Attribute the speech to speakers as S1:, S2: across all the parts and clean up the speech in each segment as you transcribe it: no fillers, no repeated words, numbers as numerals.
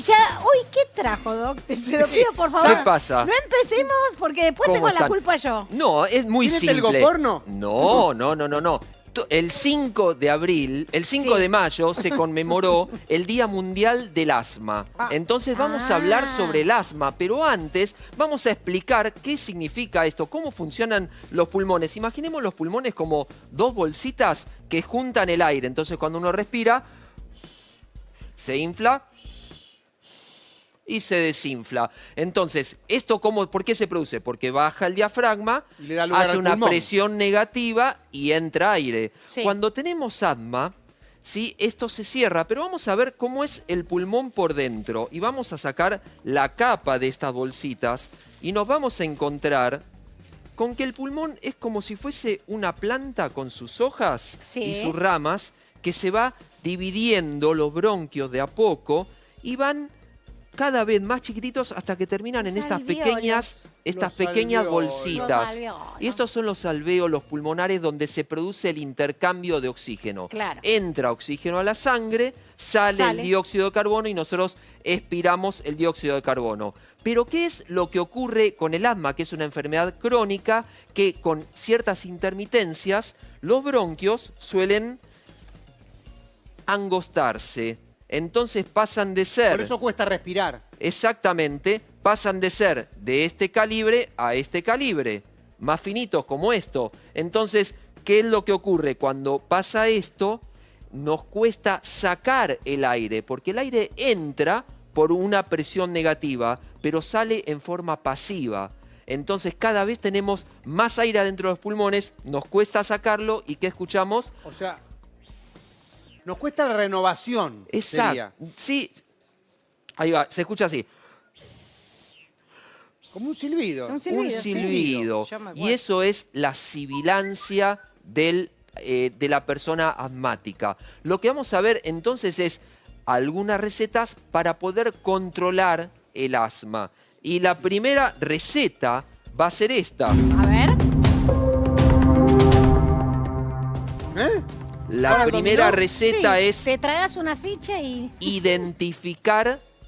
S1: ya, hoy, ¿qué trajo, Doc? Se lo pido, por favor.
S2: ¿Qué pasa?
S1: No empecemos porque después
S2: ¿Cómo
S1: tengo la
S2: están?
S1: culpa yo.
S2: No, es muy
S3: ¿Tiene
S2: simple.
S3: telgoporno?
S2: No. El 5 de abril, el 5
S1: Sí.
S2: de mayo se conmemoró el Día Mundial del Asma. Entonces vamos a hablar sobre el asma, pero antes vamos a explicar qué significa esto, cómo funcionan los pulmones. Imaginemos los pulmones como dos bolsitas que juntan el aire. Entonces cuando uno respira, se infla y se desinfla. Entonces, ¿por qué se produce? Porque baja el diafragma,
S3: Y le da lugar
S2: hace
S3: al
S2: una
S3: pulmón.
S2: presión negativa y entra aire.
S1: Sí.
S2: Cuando tenemos asma, ¿sí? Esto se cierra, pero vamos a ver cómo es el pulmón por dentro. Y vamos a sacar la capa de estas bolsitas y nos vamos a encontrar con que el pulmón es como si fuese una planta con sus hojas
S1: Sí.
S2: y sus ramas que se va dividiendo los bronquios de a poco y van cada vez más chiquititos hasta que terminan en
S1: Los
S2: estas
S1: alvéolos.
S2: pequeñas
S3: Los
S2: pequeñas
S3: alvéolos.
S2: bolsitas.
S1: Los alvéolos.
S2: Y estos son los alvéolos pulmonares donde se produce el intercambio de oxígeno.
S1: Claro.
S2: Entra oxígeno a la sangre, sale el dióxido de carbono y nosotros expiramos el dióxido de carbono. Pero ¿qué es lo que ocurre con el asma? Que es una enfermedad crónica que con ciertas intermitencias los bronquios suelen angostarse. Entonces pasan de ser...
S3: Por eso cuesta respirar.
S2: Exactamente, pasan de ser de este calibre a este calibre, más finitos como esto. Entonces, ¿qué es lo que ocurre? Cuando pasa esto, nos cuesta sacar el aire, porque el aire entra por una presión negativa, pero sale en forma pasiva. Entonces, cada vez tenemos más aire adentro de los pulmones, nos cuesta sacarlo, ¿y qué escuchamos?
S3: O sea, nos cuesta la renovación. Sería.
S2: Exacto. Sí, ahí va, se escucha así.
S3: Como un silbido.
S1: Un silbido,
S2: Un
S1: sí.
S2: silbido.
S1: Yo me acuerdo.
S2: Y eso es la sibilancia de la persona asmática. Lo que vamos a ver entonces es algunas recetas para poder controlar el asma. Y la primera receta va a ser esta.
S1: A ver.
S3: ¿Eh?
S2: La
S3: ¿Para el
S2: primera
S3: dominó?
S2: receta
S1: Sí,
S2: es
S1: te tragas una ficha y...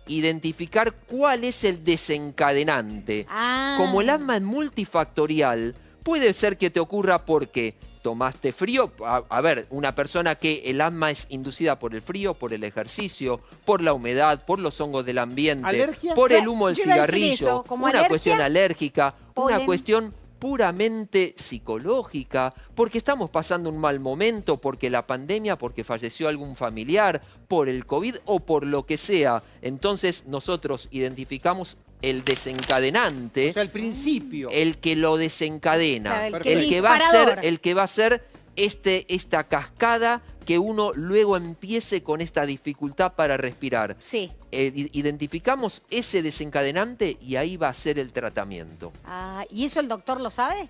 S2: identificar cuál es el desencadenante.
S1: Ah.
S2: Como el asma es multifactorial, puede ser que te ocurra porque tomaste frío. A ver, una persona que el asma es inducida por el frío, por el ejercicio, por la humedad, por los hongos del ambiente,
S3: ¿Alergia?
S2: por el humo del
S1: Yo iba a decir
S2: cigarrillo,
S1: eso, como
S2: una
S1: alergia,
S2: cuestión alérgica,
S1: polen.
S2: una cuestión puramente psicológica, porque estamos pasando un mal momento, porque la pandemia, porque falleció algún familiar, por el COVID o por lo que sea. Entonces nosotros identificamos el desencadenante,
S3: O sea, el principio.
S2: el que lo desencadena,
S1: Claro,
S3: el
S2: que va a
S1: disparador.
S2: ser, el que va a ser esta cascada que uno luego empiece con esta dificultad para respirar.
S1: Sí.
S2: Identificamos ese desencadenante y ahí va a ser el tratamiento.
S1: Ah, ¿y eso el doctor lo sabe?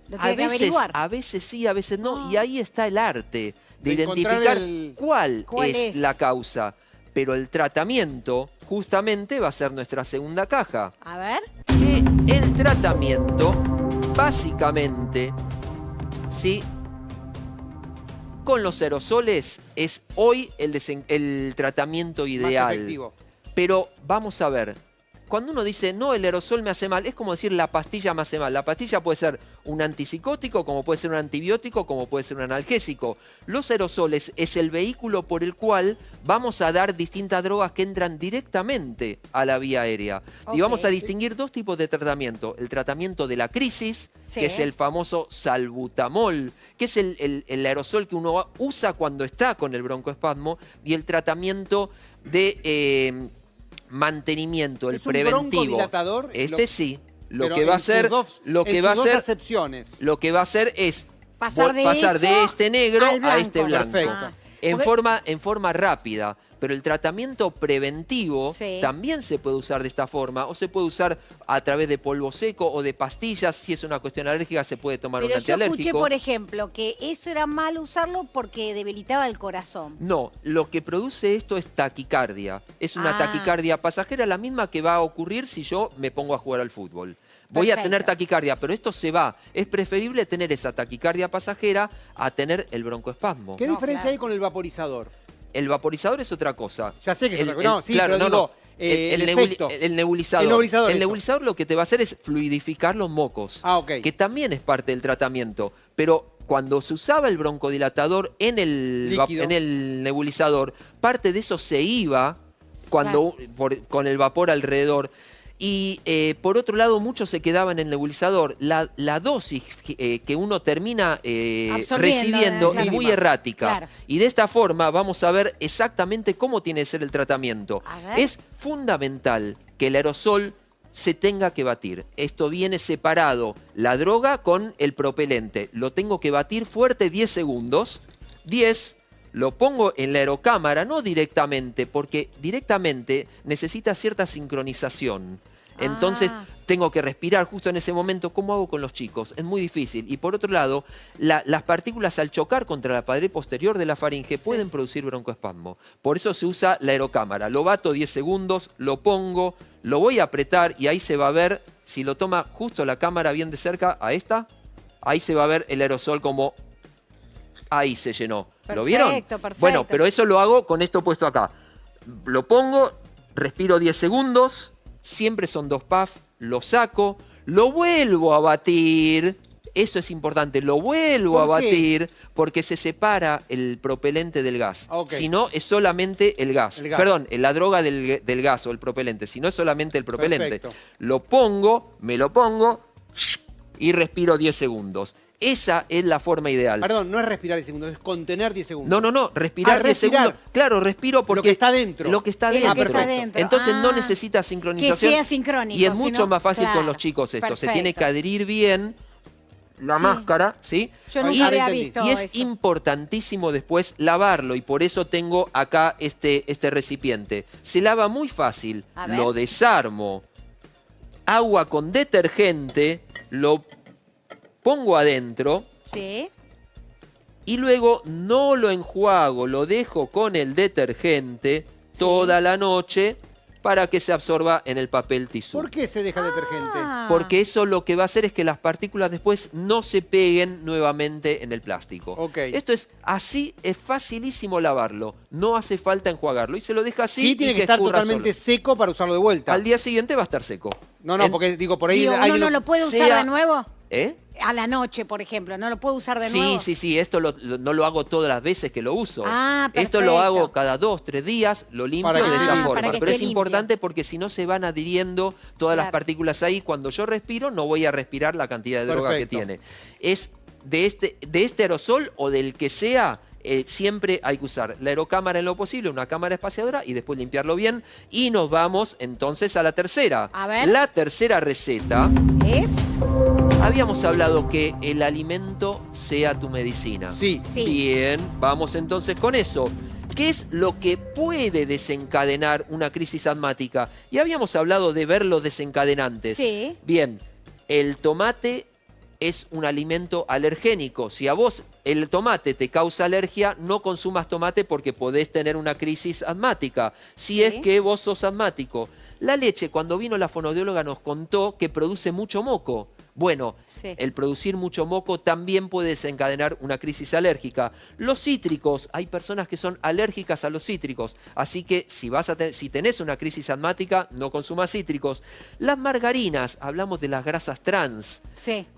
S1: Lo tiene que averiguar.
S2: A veces sí, a veces no.
S1: Ah.
S2: Y ahí está el arte de
S3: De encontrar
S2: identificar
S3: el-
S2: cuál
S1: ¿Cuál
S2: es
S1: es?
S2: la causa. Pero el tratamiento justamente va a ser nuestra segunda caja.
S1: A ver.
S2: Que el tratamiento, básicamente, ¿sí? Con los aerosoles es hoy el tratamiento
S3: Más
S2: ideal.
S3: efectivo.
S2: Pero vamos a ver, cuando uno dice, no, el aerosol me hace mal, es como decir, la pastilla me hace mal. La pastilla puede ser un antipsicótico, como puede ser un antibiótico, como puede ser un analgésico. Los aerosoles es el vehículo por el cual vamos a dar distintas drogas que entran directamente a la vía aérea.
S1: Ok.
S2: Y vamos a distinguir dos tipos de tratamiento. El tratamiento de la crisis,
S1: Sí.
S2: que es el famoso salbutamol, que es el aerosol que uno usa cuando está con el broncoespasmo, y el tratamiento de mantenimiento, el
S3: ¿Es un
S2: preventivo.
S3: broncodilatador?
S2: Este sí. Lo
S3: Pero
S2: que va a
S3: en sus
S2: hacer,
S3: dos-
S2: lo
S3: en
S2: que va a
S3: sus dos
S2: hacer,
S3: acepciones.
S2: lo que va a hacer es
S1: Pasar de eso
S2: de este negro
S1: al
S2: a este
S1: blanco.
S2: blanco.
S3: Perfecto.
S2: En
S1: Porque-
S2: forma rápida. Pero el tratamiento preventivo
S1: Sí.
S2: también se puede usar de esta forma, o se puede usar a través de polvo seco o de pastillas. Si es una cuestión alérgica, se puede tomar
S1: Pero
S2: un
S1: yo
S2: antialérgico.
S1: escuché, por ejemplo, que eso era mal usarlo porque debilitaba el corazón.
S2: No, lo que produce esto es taquicardia. Es una
S1: Ah.
S2: taquicardia pasajera, la misma que va a ocurrir si yo me pongo a jugar al fútbol. Voy a
S1: Perfecto.
S2: tener taquicardia, pero esto se va. Es preferible tener esa taquicardia pasajera a tener el broncoespasmo.
S3: ¿Qué
S1: No,
S3: diferencia
S1: claro.
S3: hay con el vaporizador?
S2: el vaporizador es otra cosa.
S3: Ya sé que es otra cosa. No, sí,
S2: claro,
S3: pero digo, el efecto.
S2: El nebulizador. El nebulizador lo que te va a hacer es fluidificar los mocos.
S3: Ah, ok.
S2: Que también es parte del tratamiento. Pero cuando se usaba el broncodilatador en el nebulizador, parte de eso se iba cuando, con el vapor alrededor. Y por otro lado, mucho se quedaba en el nebulizador. La dosis que uno termina recibiendo es muy errática.
S1: Claro.
S2: Y de esta forma vamos a ver exactamente cómo tiene que ser el tratamiento. Es fundamental que el aerosol se tenga que batir. Esto viene separado, la droga con el propelente. Lo tengo que batir fuerte 10 segundos. 10, lo pongo en la aerocámara, no directamente, porque directamente necesita cierta sincronización. Entonces tengo que respirar justo en ese momento. ¿Cómo hago con los chicos? Es muy difícil. Y por otro lado, las partículas al chocar contra la pared posterior de la faringe pueden producir broncoespasmo. Por eso se usa la aerocámara. Lo bato 10 segundos, lo pongo, lo voy a apretar y ahí se va a ver, si lo toma justo la cámara bien de cerca a esta, ahí se va a ver el aerosol como ahí se llenó. ¿Lo vieron?
S1: Perfecto.
S2: Bueno, pero eso lo hago con esto puesto acá. Lo pongo, respiro 10 segundos, siempre son 2 puffs, lo saco, lo vuelvo a batir. Eso es importante, lo vuelvo a batir porque se separa el propelente del gas. Si no, es solamente el gas. Perdón, la droga del gas o el propelente. Si no, es solamente el propelente. Lo pongo, me lo pongo y respiro 10 segundos. Esa es la forma ideal.
S3: Perdón, no es respirar 10 segundos, es contener 10 segundos.
S2: No, respirar 10 segundos. Claro, respiro porque...
S3: Lo que está dentro.
S2: Lo que está dentro. Entonces no necesita sincronización.
S1: Que sea sincrónico.
S2: Y es mucho más fácil con los chicos esto. Se tiene que adherir bien la máscara, ¿sí?
S1: Yo nunca había visto
S2: y es importantísimo después lavarlo, y por eso tengo acá este recipiente. Se lava muy fácil. Lo desarmo. Agua con detergente, lo pongo adentro.
S1: Sí.
S2: Y luego no lo enjuago, lo dejo con el detergente toda la noche para que se absorba en el papel tisú.
S3: ¿Por qué se deja detergente?
S2: Porque eso lo que va a hacer es que las partículas después no se peguen nuevamente en el plástico. Esto es así, es facilísimo lavarlo. No hace falta enjuagarlo y se lo deja así.
S3: Sí, tiene que estar totalmente seco para usarlo de vuelta.
S2: Al día siguiente va a estar seco.
S3: No, porque digo, por ahí...
S1: ¿Uno no lo puede usar de nuevo?
S2: ¿Eh?
S1: A la noche, por ejemplo, ¿no lo puedo usar de nuevo?
S2: Sí, esto no lo hago todas las veces que lo uso.
S1: Perfecto.
S2: Esto lo hago cada 2, 3 días, lo limpio de esa forma. Pero es importante porque si no se van adhiriendo todas las partículas ahí. Cuando yo respiro, no voy a respirar la cantidad de droga que tiene. Es de este aerosol o del que sea... siempre hay que usar la aerocámara en lo posible, una cámara espaciadora, y después limpiarlo bien. Y nos vamos entonces a la tercera.
S1: A ver.
S2: La tercera receta
S1: es...
S2: Habíamos hablado que el alimento sea tu medicina.
S3: Sí.
S2: Bien, vamos entonces con eso. ¿Qué es lo que puede desencadenar una crisis asmática? Y habíamos hablado de ver los desencadenantes.
S1: Sí.
S2: Bien, el tomate es un alimento alergénico. Si a vos el tomate te causa alergia, no consumas tomate porque podés tener una crisis asmática. Si es que vos sos asmático. La leche, cuando vino la fonoaudióloga, nos contó que produce mucho moco. Bueno, el producir mucho moco también puede desencadenar una crisis alérgica. Los cítricos, hay personas que son alérgicas a los cítricos, así que si tenés una crisis asmática, no consumas cítricos. Las margarinas, hablamos de las grasas trans.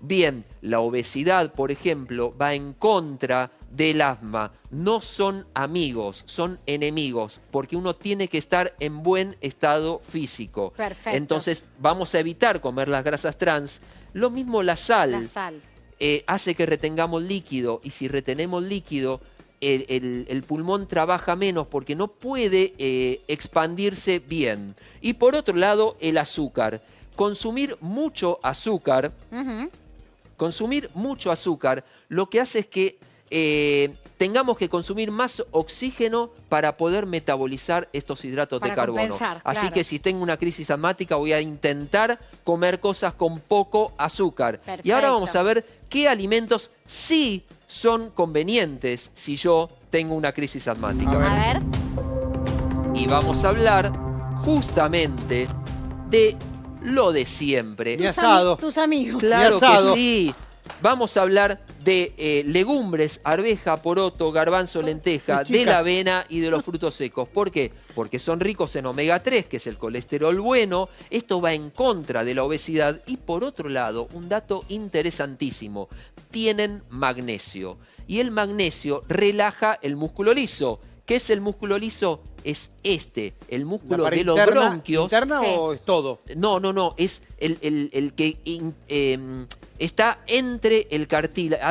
S2: Bien, la obesidad, por ejemplo, va en contra del asma. No son amigos, son enemigos, porque uno tiene que estar en buen estado físico. Entonces vamos a evitar comer las grasas trans. Lo mismo la sal. Hace que retengamos líquido, y si retenemos líquido, el pulmón trabaja menos porque no puede expandirse bien. Y por otro lado, el azúcar. Consumir mucho azúcar, lo que hace es que tengamos que consumir más oxígeno para poder metabolizar estos hidratos de carbono. Así que si tengo una crisis asmática, voy a intentar comer cosas con poco azúcar. Y ahora vamos a ver qué alimentos sí son convenientes si yo tengo una crisis asmática.
S1: A ver.
S2: Y vamos a hablar justamente de lo de siempre.
S3: Mi asado.
S1: Tus amigos.
S2: Claro que sí. Vamos a hablar de legumbres, arveja, poroto, garbanzo, lenteja, de la avena y de los frutos secos. ¿Por qué? Porque son ricos en omega 3, que es el colesterol bueno. Esto va en contra de la obesidad. Y por otro lado, un dato interesantísimo, tienen magnesio. Y el magnesio relaja el músculo liso. ¿Qué es el músculo liso? Es el músculo de los bronquios.
S3: ¿Interna o es todo?
S2: No, es el que está entre el cartílago.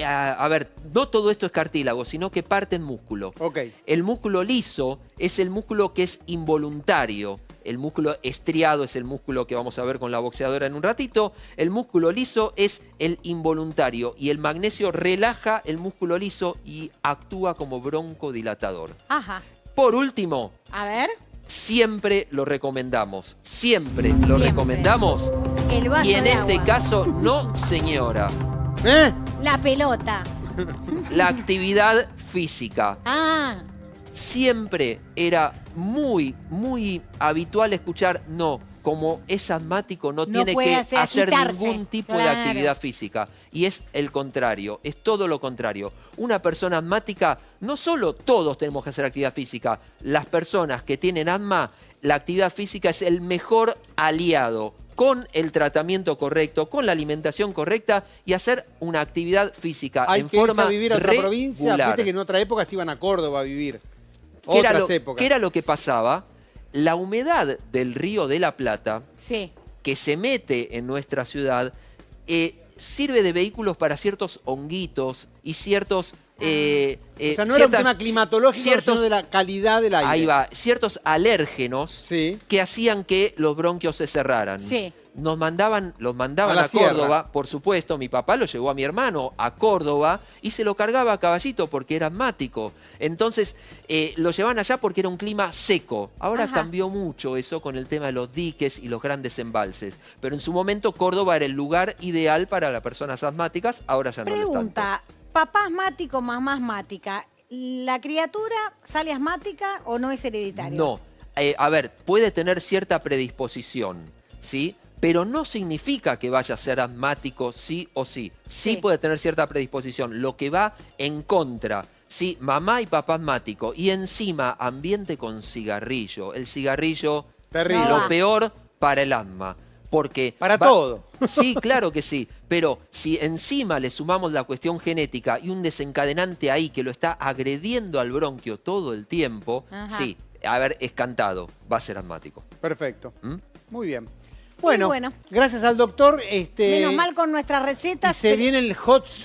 S2: A ver, no todo esto es cartílago, sino que parte en músculo.
S3: Okay.
S2: El músculo liso es el músculo que es involuntario. El músculo estriado es el músculo que vamos a ver con la boxeadora en un ratito. El músculo liso es el involuntario y el magnesio relaja el músculo liso y actúa como broncodilatador.
S1: Ajá.
S2: Por último,
S1: a ver,
S2: siempre lo recomendamos. Siempre lo recomendamos.
S1: El vaso
S2: y en
S1: de
S2: este
S1: agua.
S2: caso, no, señora.
S1: La pelota.
S2: La actividad física.
S1: Ah.
S2: Siempre era muy habitual escuchar, no, como es asmático no tiene que hacer ningún tipo de actividad física. Y es el contrario, es todo lo contrario. Una persona asmática, no solo todos tenemos que hacer actividad física, las personas que tienen asma, la actividad física es el mejor aliado con el tratamiento correcto, con la alimentación correcta y hacer una actividad física en forma
S3: a vivir a otra
S2: regular.
S3: provincia, viste que en otra época se iban a Córdoba a vivir.
S2: ¿Qué era lo que pasaba? La humedad del Río de la Plata, que se mete en nuestra ciudad, sirve de vehículos para ciertos honguitos y ciertos...
S3: o sea, no era un tema climatológico, sino de la calidad del aire.
S2: Ahí va, ciertos alérgenos que hacían que los bronquios se cerraran. Los mandaban a Córdoba, por supuesto, mi papá lo llevó a mi hermano a Córdoba y se lo cargaba a caballito porque era asmático. Entonces lo llevaban allá porque era un clima seco. Ahora cambió mucho eso con el tema de los diques y los grandes embalses. Pero en su momento Córdoba era el lugar ideal para las personas asmáticas, ahora ya no lo es tanto.
S1: Pregunta, papá asmático, mamá asmática, ¿la criatura sale asmática o no es hereditario?
S2: No, a ver, puede tener cierta predisposición, ¿sí? Pero no significa que vaya a ser asmático sí o sí. Sí puede tener cierta predisposición. Lo que va en contra, sí, mamá y papá asmático y encima ambiente con cigarrillo. El cigarrillo,
S3: terrible,
S2: lo peor para el asma. Porque
S3: para todo.
S2: Sí, claro que sí. Pero si encima le sumamos la cuestión genética y un desencadenante ahí que lo está agrediendo al bronquio todo el tiempo, sí, a ver, es cantado, va a ser asmático.
S3: Perfecto. Muy bien. Bueno, gracias al doctor.
S1: Menos mal con nuestras recetas.
S3: Se viene el hot set.